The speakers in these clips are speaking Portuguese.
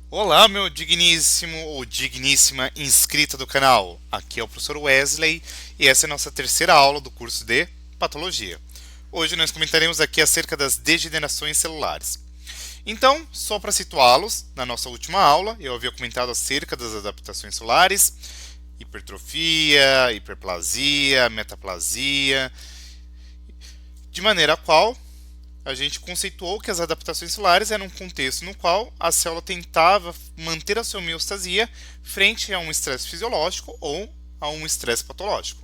Olá, meu digníssimo ou digníssima inscrita do canal. Aqui é o professor Wesley e essa é a nossa terceira aula do curso de Patologia. Hoje nós comentaremos aqui acerca das degenerações celulares. Então, só para situá-los, na nossa última aula eu havia comentado acerca das adaptações celulares, hipertrofia, hiperplasia, metaplasia, de maneira a qual a gente conceituou que as adaptações celulares eram um contexto no qual a célula tentava manter a sua homeostasia frente a um estresse fisiológico ou a um estresse patológico.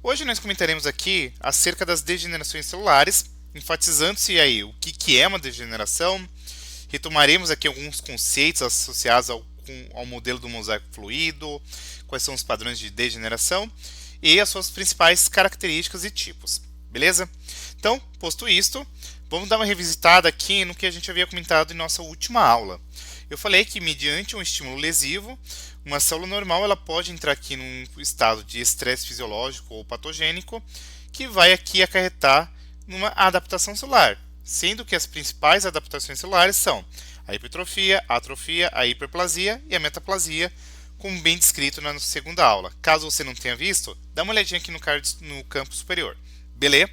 Hoje nós comentaremos aqui acerca das degenerações celulares, enfatizando-se aí o que é uma degeneração, retomaremos aqui alguns conceitos associados ao modelo do mosaico fluido, quais são os padrões de degeneração e as suas principais características e tipos, beleza? Então, posto isto, vamos dar uma revisitada aqui no que a gente havia comentado em nossa última aula. Eu falei que mediante um estímulo lesivo, uma célula normal ela pode entrar aqui num estado de estresse fisiológico ou patogênico, que vai aqui acarretar numa adaptação celular, sendo que as principais adaptações celulares são a hipertrofia, a atrofia, a hiperplasia e a metaplasia, como bem descrito na segunda aula. Caso você não tenha visto, dá uma olhadinha aqui no campo superior. Beleza?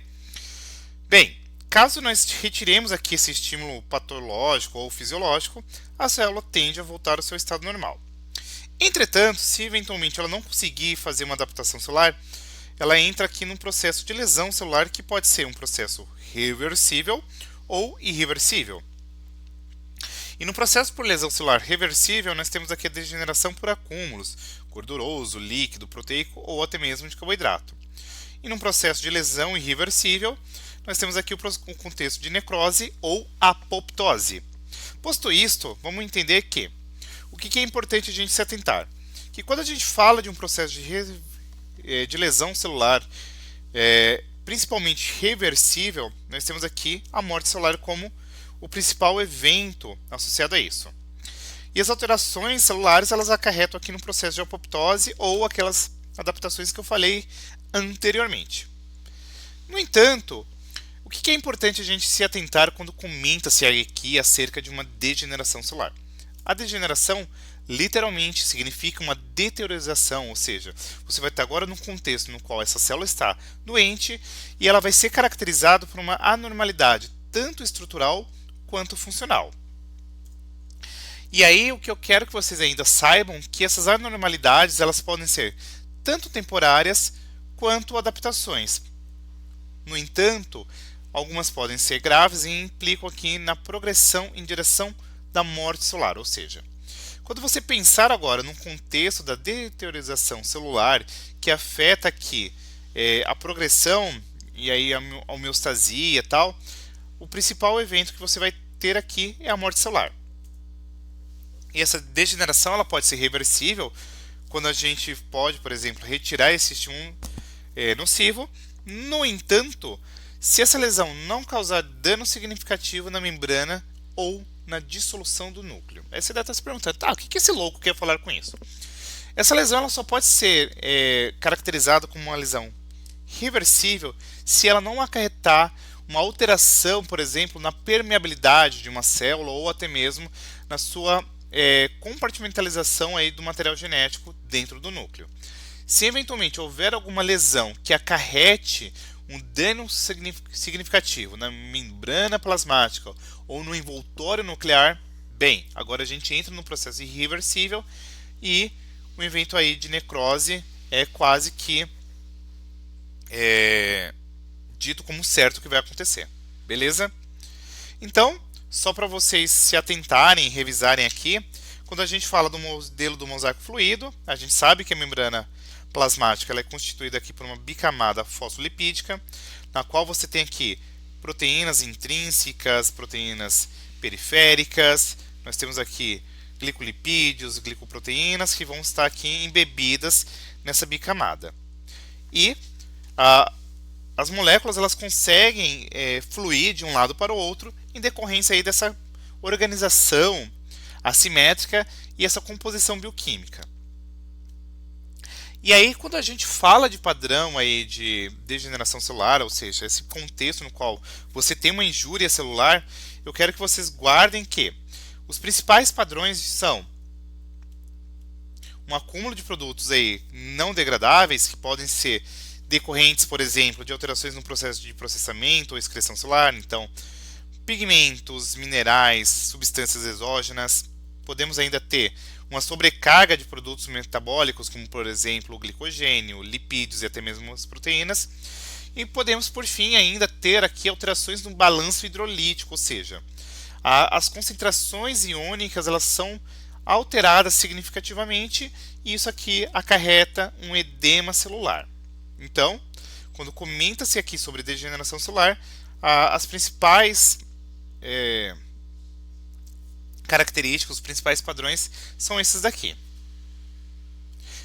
Bem, caso nós retiremos aqui esse estímulo patológico ou fisiológico, a célula tende a voltar ao seu estado normal. Entretanto, se eventualmente ela não conseguir fazer uma adaptação celular, ela entra aqui num processo de lesão celular que pode ser um processo reversível ou irreversível. E no processo por lesão celular reversível, nós temos aqui a degeneração por acúmulos, gorduroso, líquido, proteico ou até mesmo de carboidrato. E num processo de lesão irreversível, nós temos aqui o contexto de necrose ou apoptose. Posto isto, vamos entender que o que é importante a gente se atentar? Que quando a gente fala de um processo de lesão celular, principalmente reversível, nós temos aqui a morte celular como o principal evento associado a isso. E as alterações celulares elas acarretam aqui no processo de apoptose ou aquelas adaptações que eu falei anteriormente. No entanto, o que é importante a gente se atentar quando comenta-se aqui acerca de uma degeneração celular? A degeneração literalmente significa uma deteriorização, ou seja, você vai estar agora num contexto no qual essa célula está doente e ela vai ser caracterizada por uma anormalidade tanto estrutural quanto funcional. E aí o que eu quero que vocês ainda saibam que essas anormalidades elas podem ser tanto temporárias quanto adaptações. No entanto, algumas podem ser graves e implicam aqui na progressão em direção da morte celular, ou seja, quando você pensar agora num contexto da deteriorização celular que afeta aqui a progressão e aí a homeostasia e tal, o principal evento que você vai ter aqui é a morte celular. E essa degeneração ela pode ser reversível quando a gente pode, por exemplo, retirar esse estímulo nocivo. No entanto, se essa lesão não causar dano significativo na membrana ou na dissolução do núcleo. Aí você deve estar se perguntando, tá, o que esse louco quer falar com isso? Essa lesão ela só pode ser caracterizada como uma lesão reversível se ela não acarretar uma alteração, por exemplo, na permeabilidade de uma célula ou até mesmo na sua compartimentalização aí do material genético dentro do núcleo. Se eventualmente houver alguma lesão que acarrete um dano significativo na membrana plasmática ou no envoltório nuclear, bem, agora a gente entra no processo irreversível e o evento aí de necrose é quase que dito como certo que vai acontecer, beleza? Então, só para vocês se atentarem e revisarem aqui, quando a gente fala do modelo do mosaico fluido, a gente sabe que a membrana plasmática ela é constituída aqui por uma bicamada fosfolipídica, na qual você tem aqui proteínas intrínsecas, proteínas periféricas, nós temos aqui glicolipídios, glicoproteínas que vão estar aqui embebidas nessa bicamada. E as moléculas elas conseguem fluir de um lado para o outro em decorrência aí dessa organização assimétrica e essa composição bioquímica. E aí, quando a gente fala de padrão aí de degeneração celular, ou seja, esse contexto no qual você tem uma injúria celular, eu quero que vocês guardem que Os principais padrões são um acúmulo de produtos aí não degradáveis, que podem ser decorrentes, por exemplo, de alterações no processo de processamento ou excreção celular, então pigmentos, minerais, substâncias exógenas. Podemos ainda ter uma sobrecarga de produtos metabólicos, como por exemplo o glicogênio, lipídios e até mesmo as proteínas. E podemos, por fim, ainda ter aqui alterações no balanço hidrolítico, ou seja, as concentrações iônicas elas são alteradas significativamente e isso aqui acarreta um edema celular. Então, quando comenta-se aqui sobre degeneração celular, as principais características, os principais padrões são esses daqui.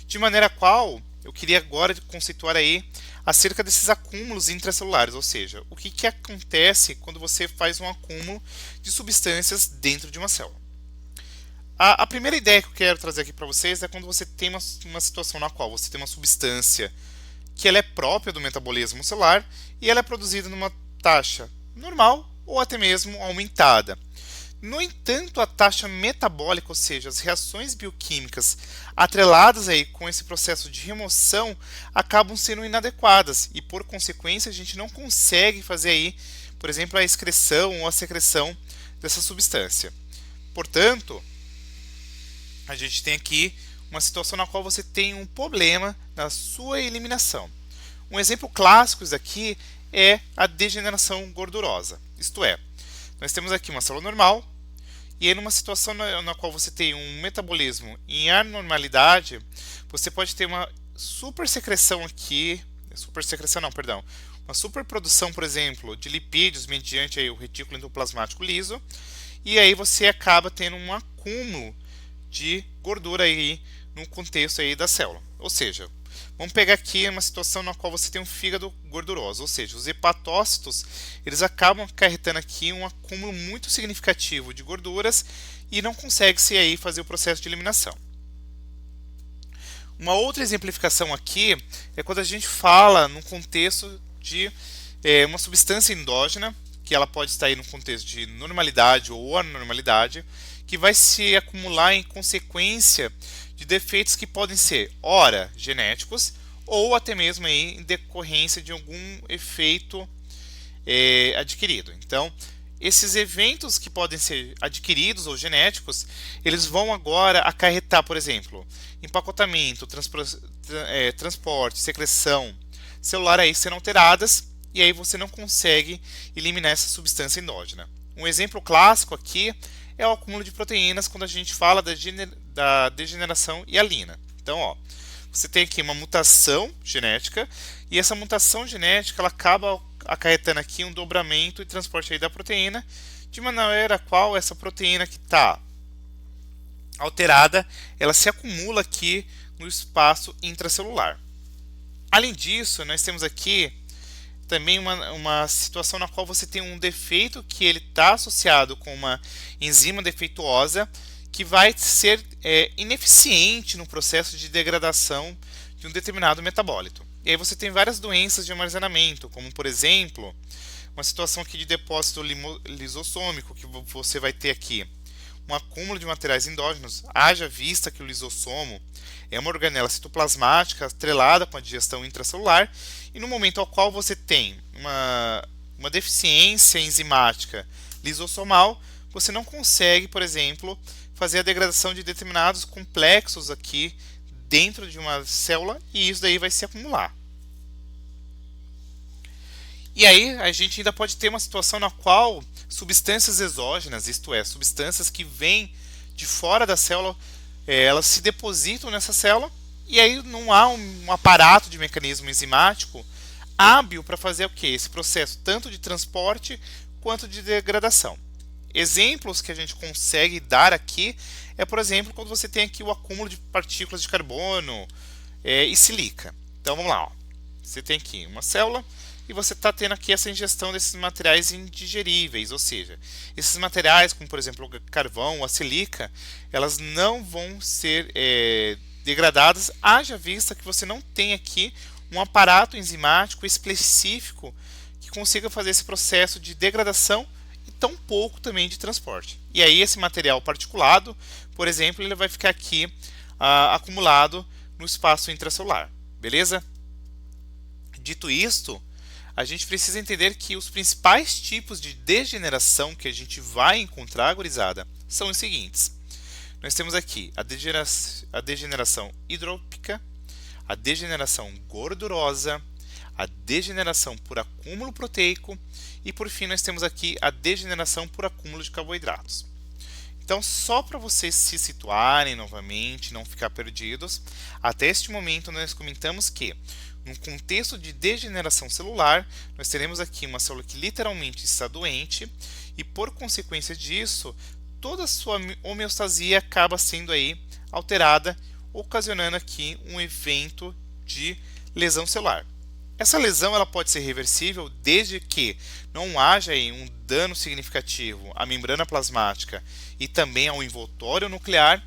De maneira qual eu queria agora conceituar aí acerca desses acúmulos intracelulares, ou seja, o que acontece quando você faz um acúmulo de substâncias dentro de uma célula. A primeira ideia que eu quero trazer aqui para vocês é quando você tem uma situação na qual você tem uma substância que ela é própria do metabolismo celular e ela é produzida numa taxa normal ou até mesmo aumentada. No entanto, a taxa metabólica, ou seja, as reações bioquímicas atreladas aí com esse processo de remoção, acabam sendo inadequadas e, por consequência, a gente não consegue fazer aí, por exemplo, a excreção ou a secreção dessa substância. Portanto, a gente tem aqui uma situação na qual você tem um problema na sua eliminação. Um exemplo clássico daqui é a degeneração gordurosa, isto é, nós temos aqui uma célula normal, e aí numa situação na qual você tem um metabolismo em anormalidade, você pode ter uma supersecreção aqui, uma superprodução, por exemplo, de lipídios mediante aí o retículo endoplasmático liso, e aí você acaba tendo um acúmulo de gordura aí no contexto aí da célula. Ou seja, vamos pegar aqui uma situação na qual você tem um fígado gorduroso, ou seja, os hepatócitos eles acabam acarretando aqui um acúmulo muito significativo de gorduras e não consegue-se aí fazer o processo de eliminação. Uma outra exemplificação aqui é quando a gente fala no contexto de uma substância endógena, que ela pode estar aí no contexto de normalidade ou anormalidade, que vai se acumular em consequência de defeitos que podem ser, ora, genéticos, ou até mesmo aí em decorrência de algum efeito adquirido. Então, esses eventos que podem ser adquiridos ou genéticos, eles vão agora acarretar, por exemplo, empacotamento, transporte, secreção celular aí sendo alteradas, e aí você não consegue eliminar essa substância endógena. Um exemplo clássico aqui é o acúmulo de proteínas quando a gente fala da degeneração hialina. Então, ó, você tem aqui uma mutação genética e essa mutação genética ela acaba acarretando aqui um dobramento e transporte aí da proteína, de maneira qual essa proteína que está alterada, ela se acumula aqui no espaço intracelular. Além disso, nós temos aqui também uma situação na qual você tem um defeito que ele está associado com uma enzima defeituosa que vai ser ineficiente no processo de degradação de um determinado metabólito. E aí você tem várias doenças de armazenamento, como por exemplo, uma situação aqui de depósito lisossômico, que você vai ter aqui um acúmulo de materiais endógenos, haja vista que o lisossomo é uma organela citoplasmática atrelada com a digestão intracelular, e no momento ao qual você tem uma deficiência enzimática lisossomal, você não consegue, por exemplo, fazer a degradação de determinados complexos aqui dentro de uma célula, e isso daí vai se acumular. E aí a gente ainda pode ter uma situação na qual substâncias exógenas, isto é, substâncias que vêm de fora da célula, elas se depositam nessa célula e aí não há um aparato de mecanismo enzimático hábil para fazer o que? Esse processo tanto de transporte quanto de degradação. Exemplos que a gente consegue dar aqui é, por exemplo, quando você tem aqui o acúmulo de partículas de carbono e silica. Então vamos lá, ó. Você tem aqui uma célula e você está tendo aqui essa ingestão desses materiais indigeríveis, ou seja, esses materiais, como por exemplo o carvão, a silica, elas não vão ser degradadas, haja vista que você não tem aqui um aparato enzimático específico que consiga fazer esse processo de degradação e tão pouco também de transporte. E aí esse material particulado, por exemplo, ele vai ficar aqui acumulado no espaço intracelular, beleza? Dito isto, a gente precisa entender que os principais tipos de degeneração que a gente vai encontrar, gurizada, são os seguintes. Nós temos aqui a degeneração hidrópica, a degeneração gordurosa, a degeneração por acúmulo proteico e, por fim, nós temos aqui a degeneração por acúmulo de carboidratos. Então, só para vocês se situarem novamente, não ficar perdidos, até este momento nós comentamos que, num contexto de degeneração celular, nós teremos aqui uma célula que literalmente está doente e, por consequência disso, toda a sua homeostasia acaba sendo aí alterada, ocasionando aqui um evento de lesão celular. Essa lesão ela pode ser reversível desde que não haja aí um dano significativo à membrana plasmática e também ao envoltório nuclear.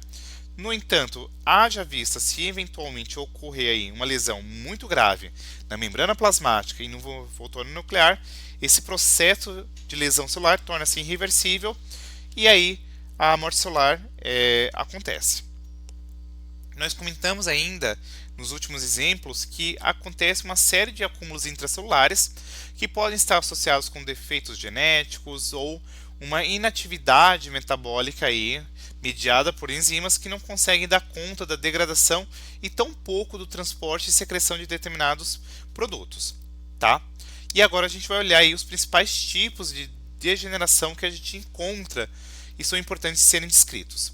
No entanto, haja vista se eventualmente ocorrer aí uma lesão muito grave na membrana plasmática e no envoltório nuclear, esse processo de lesão celular torna-se irreversível e aí a morte celular acontece. Nós comentamos ainda nos últimos exemplos que acontece uma série de acúmulos intracelulares que podem estar associados com defeitos genéticos ou uma inatividade metabólica aí, mediada por enzimas que não conseguem dar conta da degradação e tampouco do transporte e secreção de determinados produtos, tá? E agora a gente vai olhar aí os principais tipos de degeneração que a gente encontra e são importantes de serem descritos.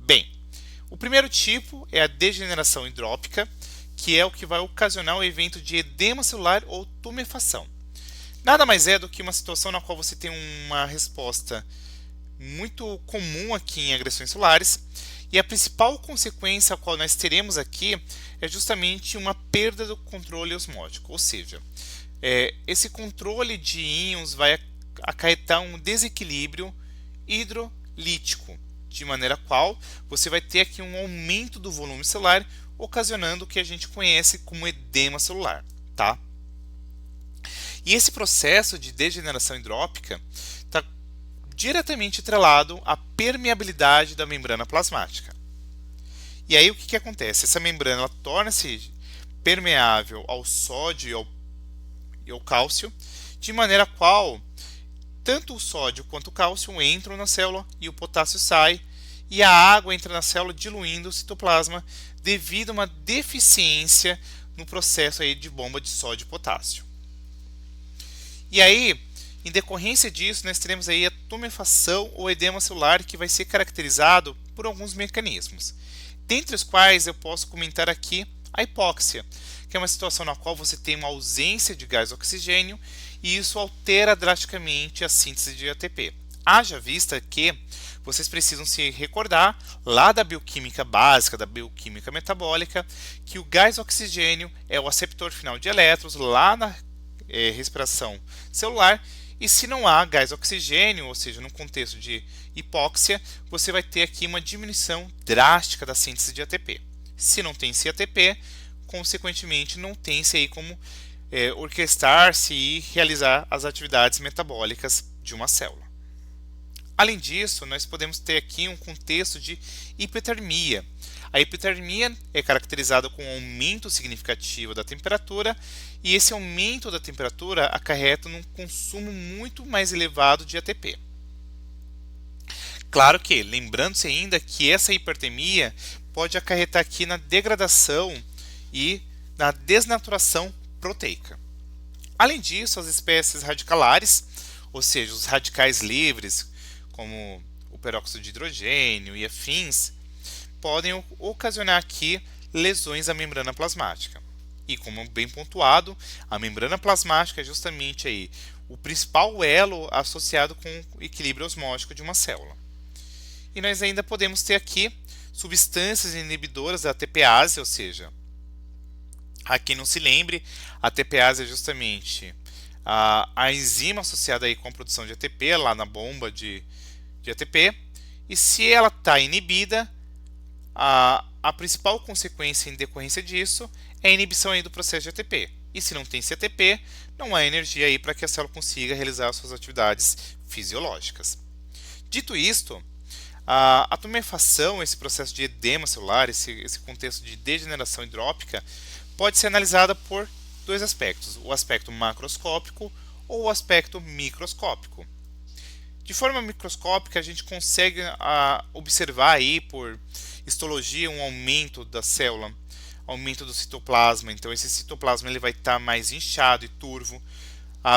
Bem, o primeiro tipo é a degeneração hidrópica, que é o que vai ocasionar o evento de edema celular ou tumefação. Nada mais é do que uma situação na qual você tem uma resposta muito comum aqui em agressões celulares, e a principal consequência a qual nós teremos aqui é justamente uma perda do controle osmótico, ou seja, esse controle de íons vai acarretar um desequilíbrio hidrolítico, de maneira qual você vai ter aqui um aumento do volume celular, ocasionando o que a gente conhece como edema celular, tá? E esse processo de degeneração hidrópica está diretamente atrelado à permeabilidade da membrana plasmática. E aí o que acontece? Essa membrana torna-se permeável ao sódio e ao cálcio, de maneira qual tanto o sódio quanto o cálcio entram na célula e o potássio sai, e a água entra na célula diluindo o citoplasma devido a uma deficiência no processo aí de bomba de sódio e potássio. E aí, em decorrência disso, nós teremos aí a tumefação ou edema celular que vai ser caracterizado por alguns mecanismos, dentre os quais eu posso comentar aqui a hipóxia, que é uma situação na qual você tem uma ausência de gás oxigênio e isso altera drasticamente a síntese de ATP. Haja vista que vocês precisam se recordar lá da bioquímica básica, da bioquímica metabólica, que o gás oxigênio é o aceptor final de elétrons lá na respiração celular, e se não há gás oxigênio, ou seja, no contexto de hipóxia, você vai ter aqui uma diminuição drástica da síntese de ATP. Se não tem-se ATP, consequentemente não tem-se aí como orquestrar-se e realizar as atividades metabólicas de uma célula. Além disso, nós podemos ter aqui um contexto de hipertermia. A hipertermia é caracterizada com um aumento significativo da temperatura e esse aumento da temperatura acarreta num consumo muito mais elevado de ATP. Claro que, lembrando-se ainda que essa hipertermia pode acarretar aqui na degradação e na desnaturação proteica. Além disso, as espécies radicalares, ou seja, os radicais livres, como o peróxido de hidrogênio e afins, podem ocasionar aqui lesões à membrana plasmática. E como bem pontuado, a membrana plasmática é justamente aí o principal elo associado com o equilíbrio osmótico de uma célula. E nós ainda podemos ter aqui substâncias inibidoras da ATPase, ou seja, a quem não se lembre, a ATPase é justamente a enzima associada aí com a produção de ATP, lá na bomba de ATP, e se ela está inibida, a principal consequência em decorrência disso é a inibição aí do processo de ATP. E se não tem CTP, não há energia aí para que a célula consiga realizar as suas atividades fisiológicas. Dito isto, a tumefação, esse processo de edema celular, esse contexto de degeneração hidrópica, pode ser analisada por dois aspectos, o aspecto macroscópico ou o aspecto microscópico. De forma microscópica, a gente consegue observar aí por histologia um aumento da célula, aumento do citoplasma. Então esse citoplasma ele vai estar mais inchado e turvo.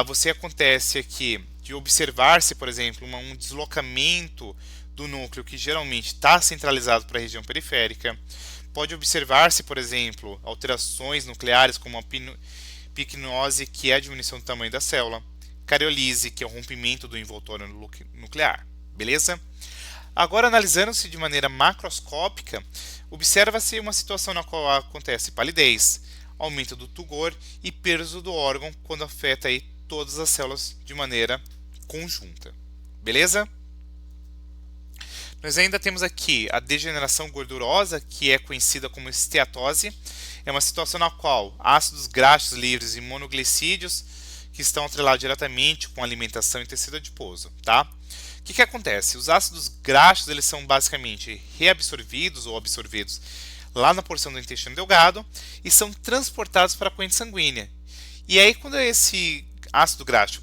Você acontece aqui de observar-se, por exemplo, um deslocamento do núcleo que geralmente está centralizado para a região periférica. Pode observar-se, por exemplo, alterações nucleares como a picnose, que é a diminuição do tamanho da célula, cariolise, que é o rompimento do envoltório nuclear. Beleza? Agora, analisando-se de maneira macroscópica, observa-se uma situação na qual acontece palidez, aumento do tugor e peso do órgão quando afeta aí todas as células de maneira conjunta. Beleza? Nós ainda temos aqui a degeneração gordurosa, que é conhecida como esteatose. É uma situação na qual ácidos graxos livres e monoglicídios que estão atrelados diretamente com a alimentação e tecido adiposo, tá? O que acontece? Os ácidos graxos eles são basicamente reabsorvidos ou absorvidos lá na porção do intestino delgado e são transportados para a corrente sanguínea. E aí, quando esse ácido graxo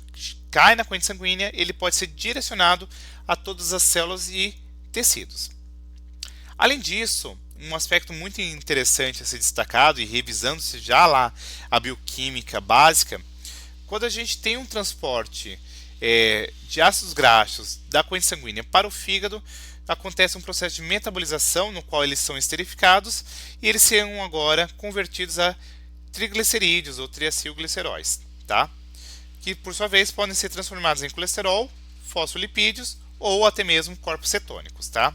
cai na corrente sanguínea, ele pode ser direcionado a todas as células e tecidos. Além disso, um aspecto muito interessante a ser destacado, e revisando-se já lá a bioquímica básica, quando a gente tem um transporte de ácidos graxos da corrente sanguínea para o fígado, acontece um processo de metabolização no qual eles são esterificados e eles serão agora convertidos a triglicerídeos ou triacilgliceróis, tá? Que por sua vez podem ser transformados em colesterol, fosfolipídios ou até mesmo corpos cetônicos, tá?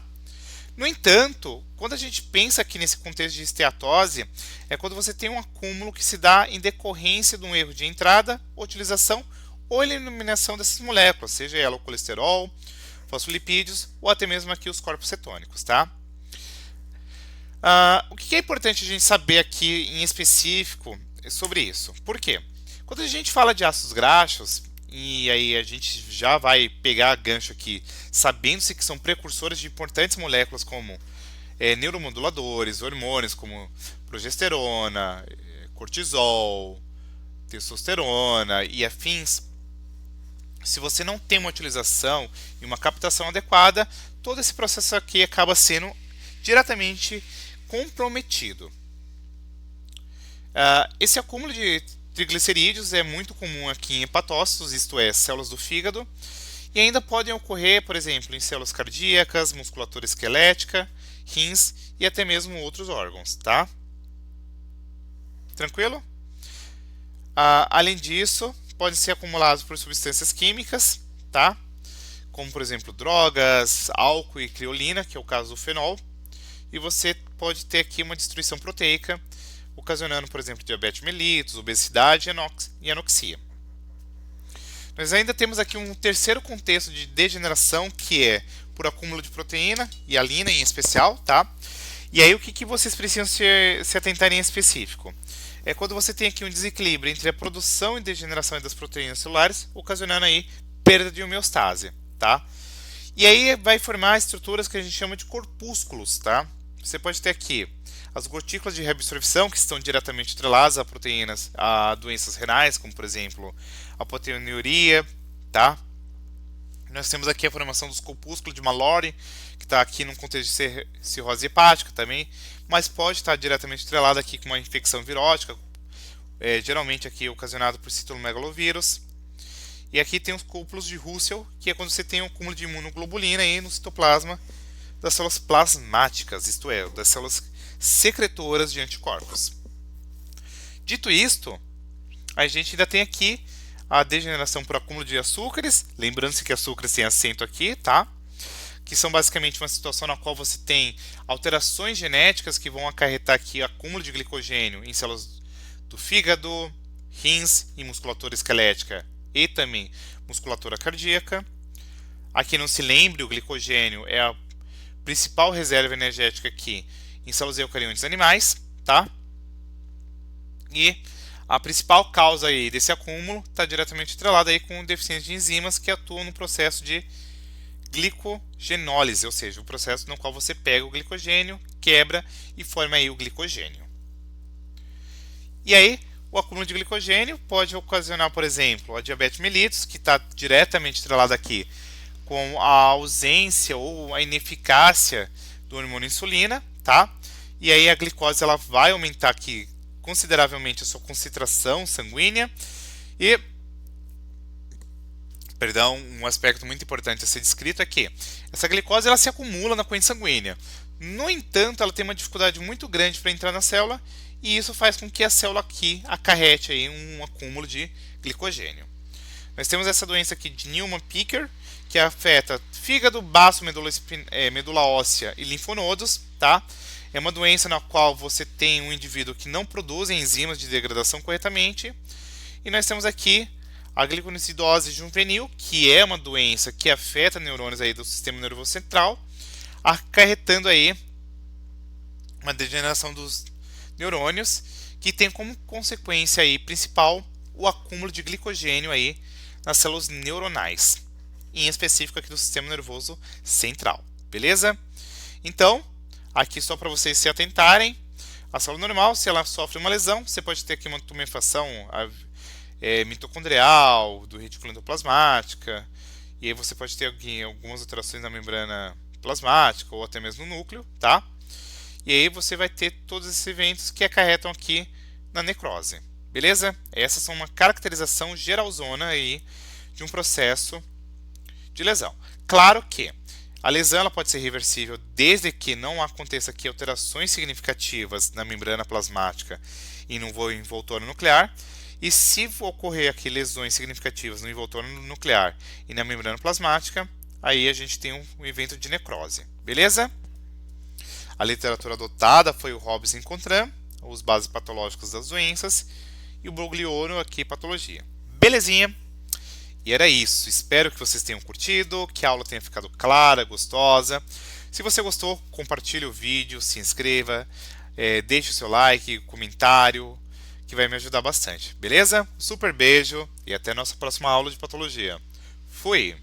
No entanto, quando a gente pensa aqui nesse contexto de esteatose, é quando você tem um acúmulo que se dá em decorrência de um erro de entrada, utilização ou eliminação dessas moléculas, seja ela o colesterol, fosfolipídios ou até mesmo aqui os corpos cetônicos, tá? O que é importante a gente saber aqui em específico sobre isso? Por quê? Quando a gente fala de ácidos graxos, e aí a gente já vai pegar gancho aqui, sabendo-se que são precursores de importantes moléculas como neuromoduladores, hormônios como progesterona, cortisol, testosterona e afins. Se você não tem uma utilização e uma captação adequada, todo esse processo aqui acaba sendo diretamente comprometido. Esse acúmulo de triglicerídeos é muito comum aqui em hepatócitos, isto é, células do fígado, e ainda podem ocorrer, por exemplo, em células cardíacas, musculatura esquelética, rins e até mesmo outros órgãos, tá? Tranquilo? Além disso, podem ser acumulados por substâncias químicas, tá? Como, por exemplo, drogas, álcool e criolina, que é o caso do fenol, e você pode ter aqui uma destruição proteica, ocasionando, por exemplo, diabetes mellitus, obesidade e anoxia. Nós ainda temos aqui um terceiro contexto de degeneração, que é por acúmulo de proteína, e hialina em especial, tá? E aí o que vocês precisam se atentar em específico? É quando você tem aqui um desequilíbrio entre a produção e degeneração das proteínas celulares, ocasionando aí perda de homeostase, tá? E aí vai formar estruturas que a gente chama de corpúsculos, tá? Você pode ter aqui as gotículas de reabsorção, que estão diretamente atreladas a proteínas, a doenças renais, como por exemplo a proteinuria, tá? Nós temos aqui a formação dos corpúsculos de Mallory, que está aqui num contexto de cirrose hepática também, mas pode estar diretamente atrelada aqui com uma infecção virótica, geralmente aqui ocasionado por citomegalovírus. E aqui tem os cúpulos de Russell, que é quando você tem um acúmulo de imunoglobulina aí no citoplasma das células plasmáticas, isto é, das células secretoras de anticorpos. Dito isto, a gente ainda tem aqui a degeneração por acúmulo de açúcares, lembrando-se que açúcares tem acento aqui, tá? Que são basicamente uma situação na qual você tem alterações genéticas que vão acarretar aqui acúmulo de glicogênio em células do fígado, rins e musculatura esquelética e também musculatura cardíaca. Aqui não se lembre, o glicogênio é a principal reserva energética aqui em células eucariontes animais, tá? E A principal causa aí desse acúmulo está diretamente atrelada aí com deficiência de enzimas que atuam no processo de glicogenólise, ou seja, o processo no qual você pega o glicogênio, quebra e forma aí o glicogênio. E aí, o acúmulo de glicogênio pode ocasionar, por exemplo, a diabetes mellitus, que está diretamente atrelada aqui com a ausência ou a ineficácia do hormônio insulina, tá? E aí a glicose ela vai aumentar aqui consideravelmente a sua concentração sanguínea e, perdão, um aspecto muito importante a ser descrito é que essa glicose ela se acumula na corrente sanguínea. No entanto, ela tem uma dificuldade muito grande para entrar na célula e isso faz com que a célula aqui acarrete aí um acúmulo de glicogênio. Nós temos essa doença aqui de Neumann-Picker, que afeta fígado, baço, medula óssea e linfonodos, tá? É uma doença na qual você tem um indivíduo que não produz enzimas de degradação corretamente. E nós temos aqui a glicosidose juvenil, que é uma doença que afeta neurônios aí do sistema nervoso central, acarretando aí uma degeneração dos neurônios, que tem como consequência aí principal o acúmulo de glicogênio aí nas células neuronais, em específico aqui do sistema nervoso central, beleza? Então, aqui só para vocês se atentarem, a célula normal, se ela sofre uma lesão, você pode ter aqui uma tumefação mitocondrial, do retículo endoplasmática, e aí você pode ter aqui algumas alterações na membrana plasmática ou até mesmo no núcleo, tá? E aí você vai ter todos esses eventos que acarretam aqui na necrose, beleza? Essas são uma caracterização geralzona aí de um processo de lesão. Claro que a lesão ela pode ser reversível desde que não aconteça aqui alterações significativas na membrana plasmática e no envoltório nuclear. E se ocorrer aqui lesões significativas no envoltório nuclear e na membrana plasmática, aí a gente tem um evento de necrose, beleza? A literatura adotada foi o Hobbes e Contran, os bases patológicas das doenças, e o Broglioro aqui, patologia. Belezinha? E era isso. Espero que vocês tenham curtido, que a aula tenha ficado clara, gostosa. Se você gostou, compartilhe o vídeo, se inscreva, deixe o seu like, comentário, que vai me ajudar bastante. Beleza? Super beijo e até a nossa próxima aula de patologia. Fui!